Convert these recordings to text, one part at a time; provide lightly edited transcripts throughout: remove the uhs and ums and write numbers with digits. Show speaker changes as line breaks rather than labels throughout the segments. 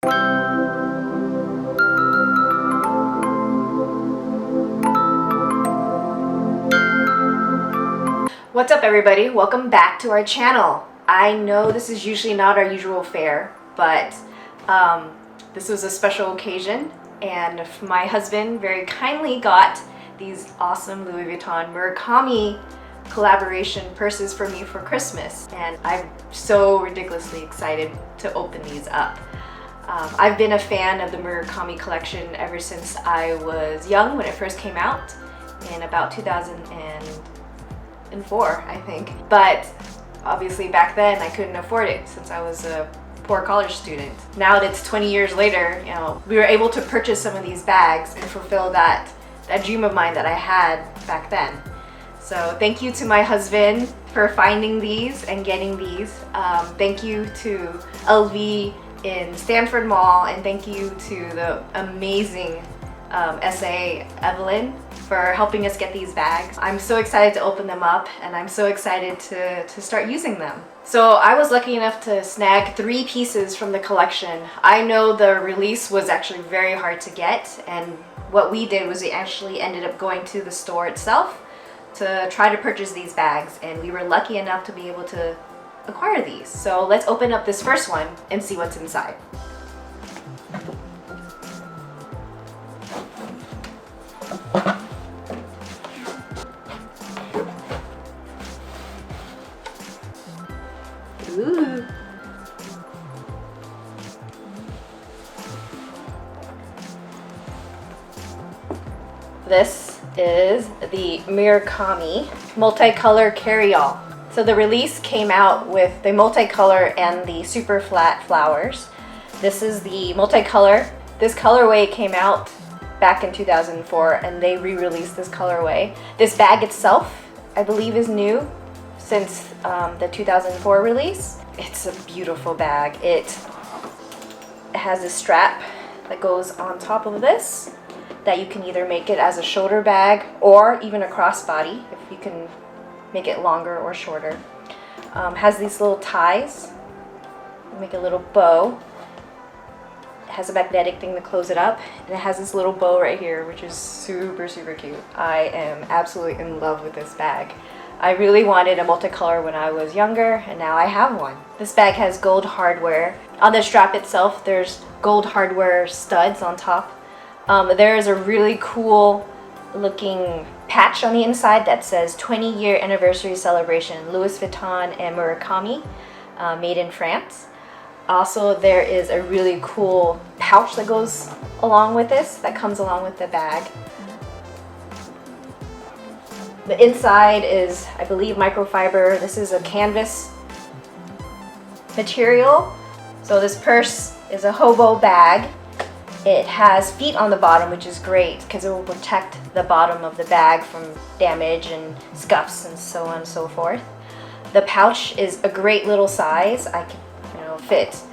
What's up everybody? Welcome back to our channel. I know this is usually not our usual fare, but this was a special occasion and my husband very kindly got these awesome Louis Vuitton Murakami collaboration purses for me for Christmas, and I'm so ridiculously excited to open these up. I've been a fan of the Murakami collection ever since I was young when it first came out in about 2004, I think. But obviously back then I couldn't afford it since I was a poor college student. Now that it's 20 years later, you know, we were able to purchase some of these bags and fulfill that dream of mine that I had back then. So thank you to my husband for finding these and getting these. Thank you to LV in Stanford Mall, and thank you to the amazing SA Evelyn for helping us get these bags. I'm so excited to open them up, and I'm so excited to start using them. So I was lucky enough to snag 3 pieces from the collection. I know the release was actually very hard to get, and what we did was we actually ended up going to the store itself to try to purchase these bags, and we were lucky enough to be able to acquire these. So let's open up this first one and see what's inside. Ooh. This is the Murakami multicolor carry-all. So the release came out with the multicolor and the super flat flowers. This is the multicolor. This colorway came out back in 2004 and they re-released this colorway. This bag itself, I believe, is new since the 2004 release. It's a beautiful bag. It has a strap that goes on top of this that you can either make it as a shoulder bag or even a crossbody if you can make it longer or shorter. Has these little ties, make a little bow. It has a magnetic thing to close it up, and it has this little bow right here, which is super cute. I am absolutely in love with this bag. I really wanted a multicolor when I was younger, and now I have one. This bag has gold hardware. On the strap itself, there's gold hardware studs on top. There is a really cool looking patch on the inside that says 20-year anniversary celebration, Louis Vuitton and Murakami, made in France. Also, there is a really cool pouch that goes along with this, that comes along with the bag. The inside is, I believe, microfiber. This is a canvas material. So this purse is a hobo bag. It has feet on the bottom, which is great because it will protect the bottom of the bag from damage and scuffs and so on and so forth. The pouch is a great little size. I could, fit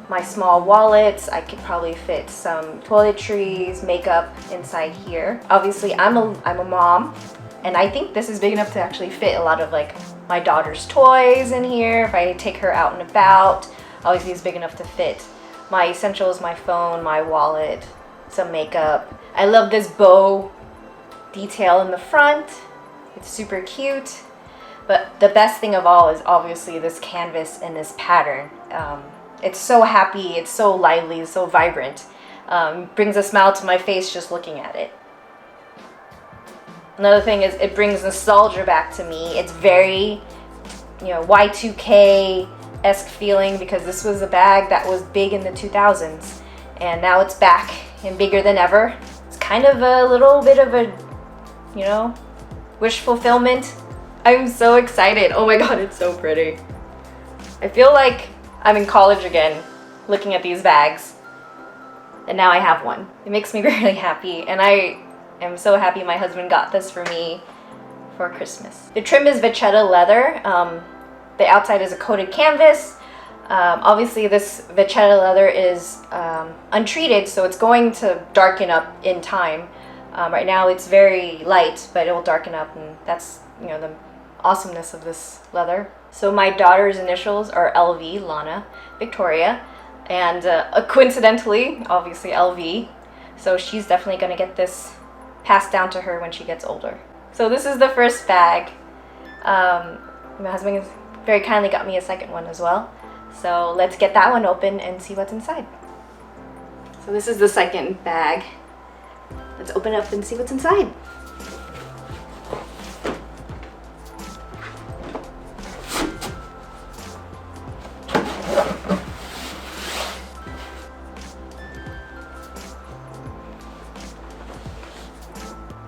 my small wallets. I could probably fit some toiletries, makeup inside here. Obviously, I'm a mom, and I think this is big enough to actually fit a lot of like my daughter's toys in here. If I take her out and about, obviously it's big enough to fit my essentials, my phone, my wallet, some makeup. I love this bow detail in the front. It's super cute. But the best thing of all is obviously this canvas and this pattern. It's so happy, it's so lively, it's so vibrant. Brings a smile to my face just looking at it. Another thing is it brings nostalgia back to me. It's very, Y2K-esque feeling because this was a bag that was big in the 2000s, and now it's back and bigger than ever. It's kind of a little bit of a, wish fulfillment. I'm so excited. Oh my god, it's so pretty. I feel like I'm in college again looking at these bags, and now I have one. It makes me really happy, and I am so happy my husband got this for me for Christmas. The trim is vachetta leather. The outside is a coated canvas. Obviously this vachetta leather is untreated, so it's going to darken up in time. Right now it's very light, but it will darken up, and that's the awesomeness of this leather. So my daughter's initials are LV, Lana, Victoria. And coincidentally, obviously LV. So she's definitely going to get this passed down to her when she gets older. So this is the first bag. My husband has very kindly got me a second one as well. So let's get that one open and see what's inside. So this is the second bag. Let's open it up and see what's inside.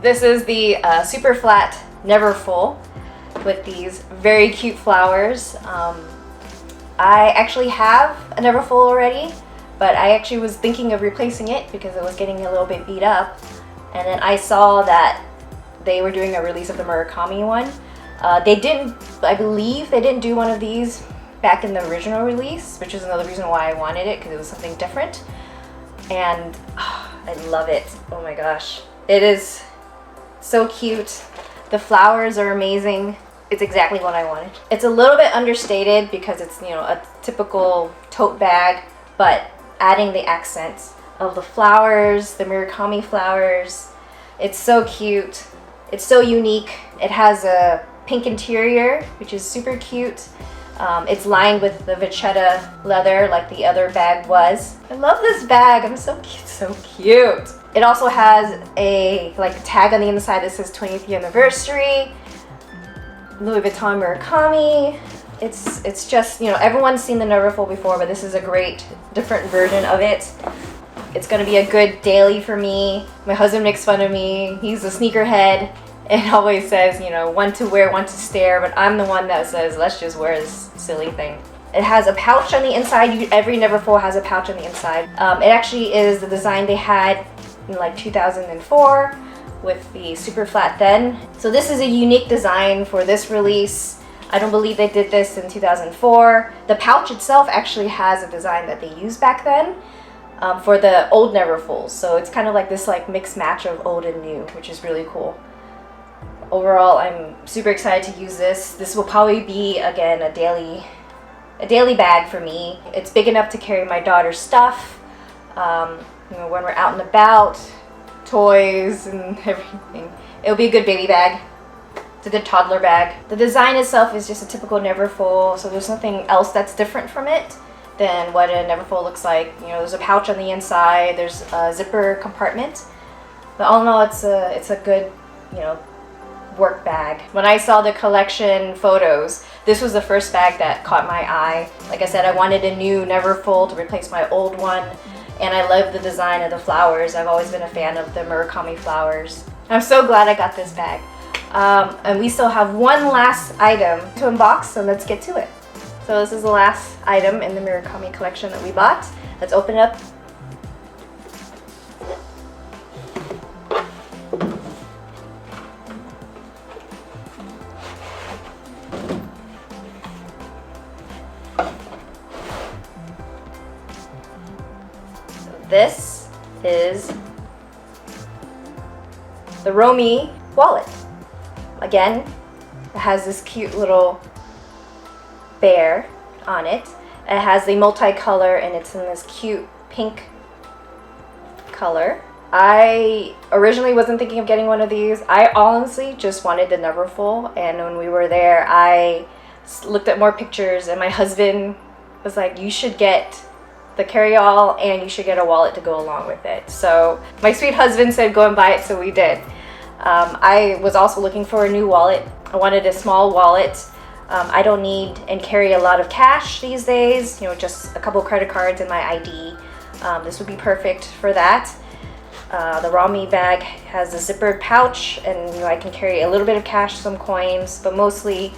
This is the super flat Never Full with these very cute flowers. I actually have a Never Full already, but I actually was thinking of replacing it because it was getting a little bit beat up. And then I saw that they were doing a release of the Murakami one. They didn't, I believe they didn't do one of these back in the original release, which is another reason why I wanted it, because it was something different. And I love it. Oh my gosh. It is so cute. The flowers are amazing. It's exactly what I wanted. It's a little bit understated because it's, you know, a typical tote bag, but adding the accents of the flowers, the Murakami flowers, it's so cute. It's so unique. It has a pink interior, which is super cute. It's lined with the vachetta leather like the other bag was. I love this bag. I'm so cute, so cute. It also has a tag on the inside that says 20th anniversary. Louis Vuitton Murakami. It's just, you know, everyone's seen the Never Full before, but this is a great different version of it. It's gonna be a good daily for me. My husband makes fun of me. He's a sneakerhead and always says, you know, one to wear, one to stare, but I'm the one that says, let's just wear this silly thing. It has a pouch on the inside. Every Never Full has a pouch on the inside. It actually is the design they had in like 2004 with the super flat then. So this is a unique design for this release. I don't believe they did this in 2004. The pouch itself actually has a design that they used back then for the old Never Fulls. So it's kind of like this mixed match of old and new, which is really cool. Overall, I'm super excited to use this. This will probably be, again, a daily bag for me. It's big enough to carry my daughter's stuff, you know, when we're out and about, toys and everything. It'll be a good baby bag. It's a good toddler bag. The design itself is just a typical Never Full, so there's nothing else that's different from it than what a Never Full looks like. You know, there's a pouch on the inside, there's a zipper compartment, but all in all, it's a good, you know, work bag. When I saw the collection photos, this was the first bag that caught my eye. Like I said, I wanted a new Never Full to replace my old one, and I love the design of the flowers. I've always been a fan of the Murakami flowers. I'm so glad I got this bag. And we still have one last item to unbox, so let's get to it. So this is the last item in the Murakami collection that we bought. Let's open it up. This is the Romy wallet. Again, it has this cute little bear on it. It has the multicolor and it's in this cute pink color. I originally wasn't thinking of getting one of these. I honestly just wanted the Never Full, and when we were there, I looked at more pictures and my husband was like, you should get the carry-all and you should get a wallet to go along with it. So my sweet husband said go and buy it, so we did. I was also looking for a new wallet. I wanted a small wallet. I don't need and carry a lot of cash these days, you know, just a couple credit cards and my ID. This would be perfect for that. The Romy bag has a zippered pouch, and you know, I can carry a little bit of cash, some coins, but mostly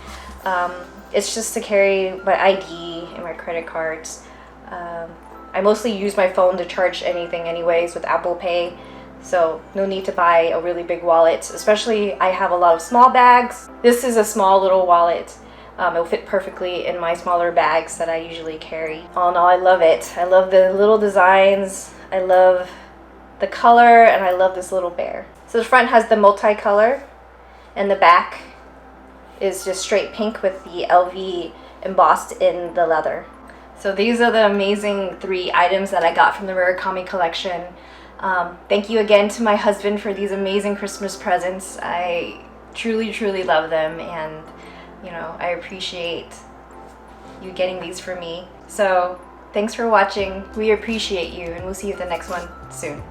it's just to carry my ID and my credit cards. I mostly use my phone to charge anything anyways with Apple Pay, so no need to buy a really big wallet, especially I have a lot of small bags. This is a small little wallet. It will fit perfectly in my smaller bags that I usually carry. All in all, I love it. I love the little designs, I love the color, and I love this little bear. So the front has the multicolor, and the back is just straight pink with the LV embossed in the leather. So these are the amazing 3 items that I got from the Murakami collection. Thank you again to my husband for these amazing Christmas presents. I truly love them, and you know, I appreciate you getting these for me. So thanks for watching. We appreciate you, and we'll see you at the next one soon.